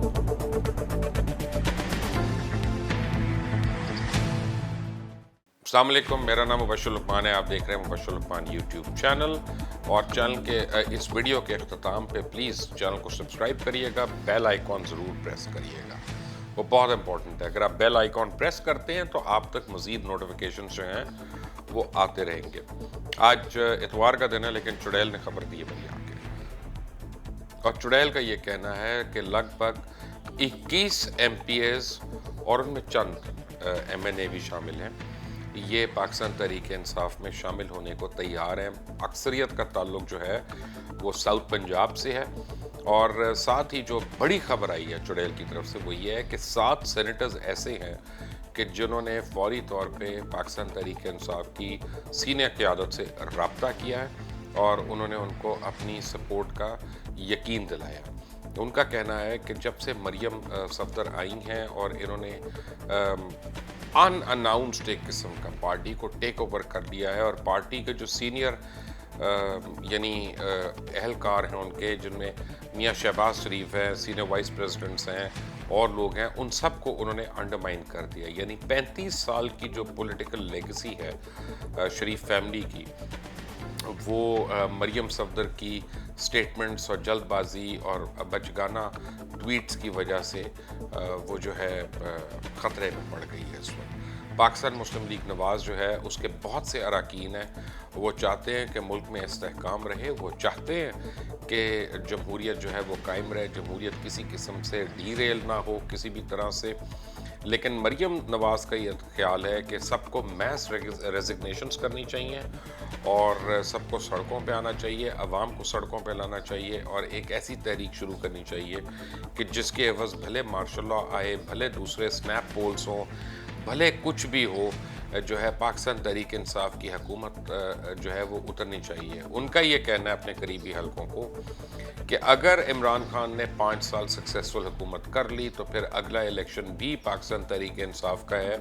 अस्सलाम वालेकुम, मेरा नाम मुबश्शिर लुकमान है। आप देख रहे हैं मुबश्शिर लुकमान यूट्यूब चैनल। और चैनल के इस वीडियो के अख्ताम पे प्लीज़ चैनल को सब्सक्राइब करिएगा, बेल आइकॉन ज़रूर प्रेस करिएगा, वो बहुत इंपॉर्टेंट है। अगर आप बेल आइकॉन प्रेस करते हैं तो आप तक मज़ीद नोटिफिकेशन जो हैं वो आते रहेंगे। आज इतवार का दिन है, लेकिन चुड़ैल ने खबर दी है भैया आके। और चुड़ैल का ये कहना है कि लगभग 21 MPs और उनमें चंद MNA भी शामिल हैं, ये पाकिस्तान तहरीक-ए-इंसाफ में शामिल होने को तैयार हैं। अक्सरियत का ताल्लुक जो है वो साउथ पंजाब से है। और साथ ही जो बड़ी खबर आई है चुड़ैल की तरफ से वो ये है कि 7 सेनेटर्स ऐसे हैं कि जिन्होंने फौरी तौर पे पाकिस्तान तहरीक-ए-इंसाफ की सीनियर क़यादत से रब्ता किया है और उन्होंने उनको अपनी सपोर्ट का यकीन दिलाया। उनका कहना है कि जब से मरियम सफदर आई हैं और इन्होंने अनअनाउंस्ड एक किस्म का पार्टी को टेक ओवर कर लिया है, और पार्टी के जो सीनियर यानी अहलकार हैं उनके, जिनमें मियाँ शहबाज शरीफ हैं, सीनियर वाइस प्रेसिडेंट्स हैं और लोग हैं, उन सब को उन्होंने अंडरमाइन कर दिया। यानी 35 साल की जो पॉलिटिकल लेगेसी है शरीफ फैमिली की, वो मरियम सफदर की स्टेटमेंट्स और जल्दबाजी और बचगाना ट्वीट्स की वजह से वो जो है ख़तरे में पड़ गई है इस वक्त। पाकिस्तान मुस्लिम लीग नवाज़ जो है उसके बहुत से अरकान हैं, वो चाहते हैं कि मुल्क में इस्तेहकाम रहे, वो चाहते हैं कि जमहूरियत जो है वो कायम रहे, जमहूरियत किसी किस्म से डीरेल ना हो किसी भी तरह से। लेकिन मरियम नवाज़ का ये ख्याल है कि सबको मैस रेजिग्नेशंस करनी चाहिए और सबको सड़कों पे आना चाहिए, अवाम को सड़कों पे लाना चाहिए और एक ऐसी तहरीक शुरू करनी चाहिए कि जिसके एवज़ भले मार्शल लॉ आए, भले दूसरे स्नैप पोल्स हों, भले कुछ भी हो, जो है पाकिस्तान तहरीक इंसाफ की हुकूमत जो है वो उतरनी चाहिए। उनका ये कहना है अपने करीबी हलकों को कि अगर इमरान खान ने 5 साल सक्सेसफुल हुकूमत कर ली तो फिर अगला इलेक्शन भी पाकिस्तान तहरीक इंसाफ का है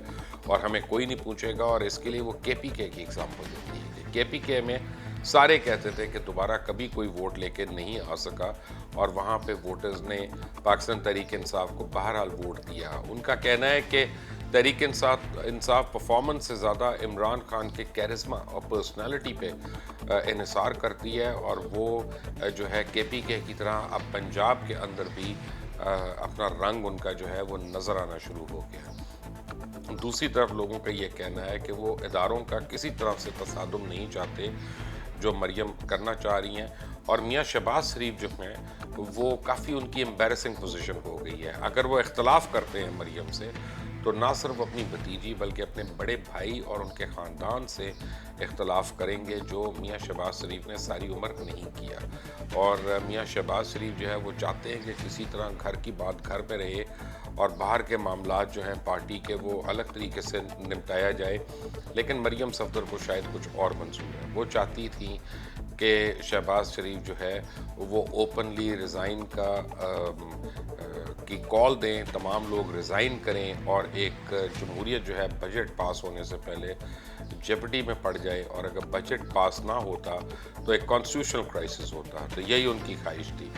और हमें कोई नहीं पूछेगा। और इसके लिए वो KPK की एग्जाम्पल देती है कि KPK में सारे कहते थे कि दोबारा कभी कोई वोट लेके नहीं आ सका और वहाँ पे वोटर्स ने पाकिस्तान तहरीक इंसाफ को बहरहाल वोट दिया। उनका कहना है कि तहरीक इंसाफ परफॉर्मेंस से ज़्यादा इमरान खान के कैरिस्मा और पर्सनालिटी पे इन्हिसार करती है, और वो जो है KPK की तरह अब पंजाब के अंदर भी अपना रंग उनका जो है वो नज़र आना शुरू हो गया। दूसरी तरफ लोगों का ये कहना है कि वो इदारों का किसी तरह से तसादुम नहीं चाहते जो मरियम करना चाह रही हैं, और मियाँ शहबाज शरीफ जो हैं वो काफ़ी उनकी एम्बैरेसिंग पोजीशन हो गई है। अगर वो इख्तलाफ करते हैं मरियम से तो ना सिर्फ अपनी भतीजी बल्कि अपने बड़े भाई और उनके ख़ानदान से इख्तलाफ करेंगे, जो मियाँ शहबाज शरीफ ने सारी उम्र नहीं किया। और मियाँ शहबाज शरीफ जो है वो चाहते हैं कि किसी तरह घर की बात घर पे रहे और बाहर के मामलात जो हैं पार्टी के वो अलग तरीके से निपटाया जाए। लेकिन मरियम सफदर को शायद कुछ और मंजूर है। वो चाहती थी कि शहबाज शरीफ जो है वो ओपनली रिज़ाइन की कॉल दें, तमाम लोग रिज़ाइन करें और एक जमहूरियत जो है बजट पास होने से पहले जेपटी में पड़ जाए, और अगर बजट पास ना होता तो एक कॉन्स्टिट्यूशनल क्राइसिस होता। तो यही उनकी ख्वाहिश थी।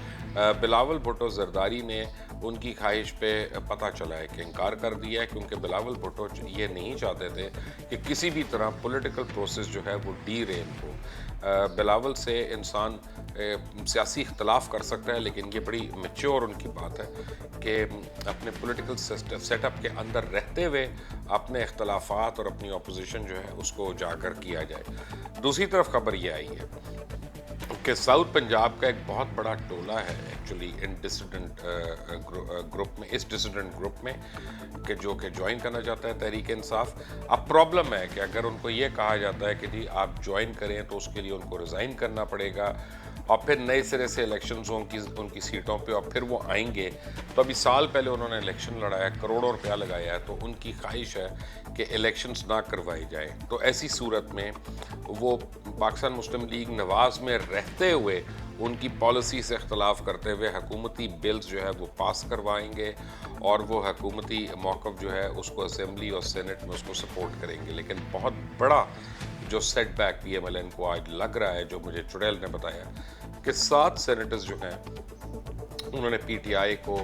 बिलावल भुट्टो जरदारी ने उनकी ख्वाहिश पे पता चला है कि इनकार कर दिया है, क्योंकि बिलावल भुट्टो ये नहीं चाहते थे कि किसी भी तरह पॉलिटिकल प्रोसेस जो है वो डीरेल हो। बिलावल से इंसान सियासी इख्तलाफ कर सकता है, लेकिन ये बड़ी मैच्योर उनकी बात है कि अपने पॉलिटिकल सेटअप के अंदर रहते हुए अपने इख्तलाफात और अपनी अपोजिशन जो है उसको उजागर किया जाए। दूसरी तरफ खबर ये आई है कि साउथ पंजाब का एक बहुत बड़ा टोला है एक्चुअली इन डिसिडेंट ग्रुप में, इस डिसिडेंट ग्रुप में कि जो कि ज्वाइन करना चाहता है तहरीक इंसाफ। अब प्रॉब्लम है कि अगर उनको ये कहा जाता है कि जी आप ज्वाइन करें तो उसके लिए उनको रिज़ाइन करना पड़ेगा और फिर नए सिरे से इलेक्शंस हों उनकी सीटों पे, और फिर वो आएंगे। तो अभी साल पहले उन्होंने इलेक्शन लड़ाया, करोड़ों रुपया लगाया है, तो उनकी ख्वाहिश है कि इलेक्शंस ना करवाए जाए। तो ऐसी सूरत में वो पाकिस्तान मुस्लिम लीग नवाज़ में रहते हुए उनकी पॉलिसी से इख्तलाफ करते हुए हुकूमती बिल्स जो है वो पास करवाएंगे और वो हुकूमती मौक़िफ़ जो है उसको असेंबली और सेनेट में उसको सपोर्ट करेंगे। लेकिन बहुत बड़ा जो सेटबैक PMLN को आज लग रहा है, जो मुझे चुड़ैल ने बताया कि 7 सेनेटर्स जो हैं उन्होंने PTI को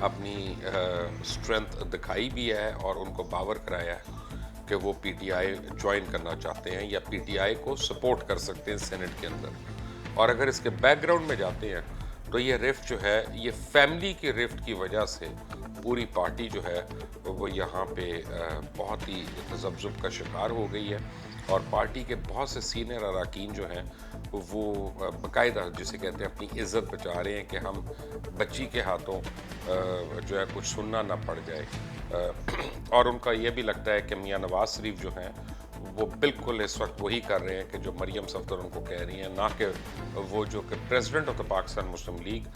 अपनी स्ट्रेंथ दिखाई भी है और उनको बावर कराया है कि वो पीटीआई ज्वाइन करना चाहते हैं या पीटीआई को सपोर्ट कर सकते हैं सेनेट के अंदर। और अगर इसके बैकग्राउंड में जाते हैं तो ये रिफ्ट जो है, ये फैमिली की रिफ्ट की वजह से पूरी पार्टी जो है वो यहाँ पे बहुत ही तज़ब्ज़ुब का शिकार हो गई है। और पार्टी के बहुत से सीनियर अरकान जो हैं वो बाकायदा जिसे कहते हैं अपनी इज़्ज़त बचा रहे हैं कि हम बच्ची के हाथों जो है कुछ सुनना ना पड़ जाए। और उनका ये भी लगता है कि मियां नवाज शरीफ जो हैं वो बिल्कुल इस वक्त वही कर रहे हैं कि जो मरियम सफदर उनको कह रही हैं, ना कि वो जो कि president of the Pakistan Muslim league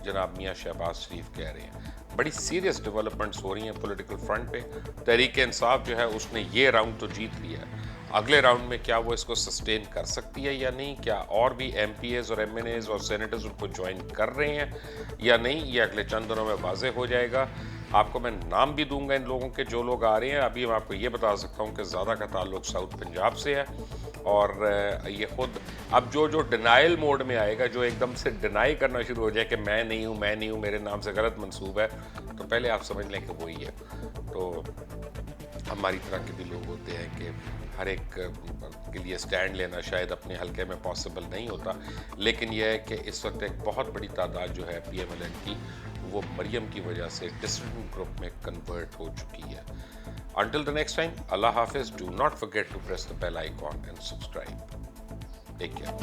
जनाब मियां शहबाज शरीफ कह रहे हैं। बड़ी सीरियस डेवलपमेंट्स हो रही हैं पॉलिटिकल फ्रंट पे। तहरीक इंसाफ जो है उसने ये राउंड तो जीत लिया है, अगले राउंड में क्या वो इसको सस्टेन कर सकती है या नहीं, क्या और भी एमपीएज और एमएनएज और सेनेटर्स उनको ज्वाइन कर रहे हैं या नहीं, ये अगले चंद दिनों में वाज़ेह हो जाएगा। आपको मैं नाम भी दूंगा इन लोगों के जो लोग आ रहे हैं। अभी मैं आपको ये बता सकता हूँ कि ज़्यादा का ताल्लुक साउथ पंजाब से है और ये खुद अब जो डिनाइल मोड में आएगा, जो एकदम से डिनाई करना शुरू हो जाए कि मैं नहीं हूँ, मेरे नाम से गलत मंसूब है, तो पहले आप समझ लें कि वही है। तो हमारी तरह के भी लोग होते हैं कि हर एक के लिए स्टैंड लेना शायद अपने हलके में पॉसिबल नहीं होता, लेकिन यह है कि इस वक्त एक बहुत बड़ी तादाद जो है पीएमएलएन की वो मरियम की वजह से डिसिडेंट ग्रुप में कन्वर्ट हो चुकी है। Until the next time, Allah Hafiz. Do not forget to press the bell icon and subscribe. Take care.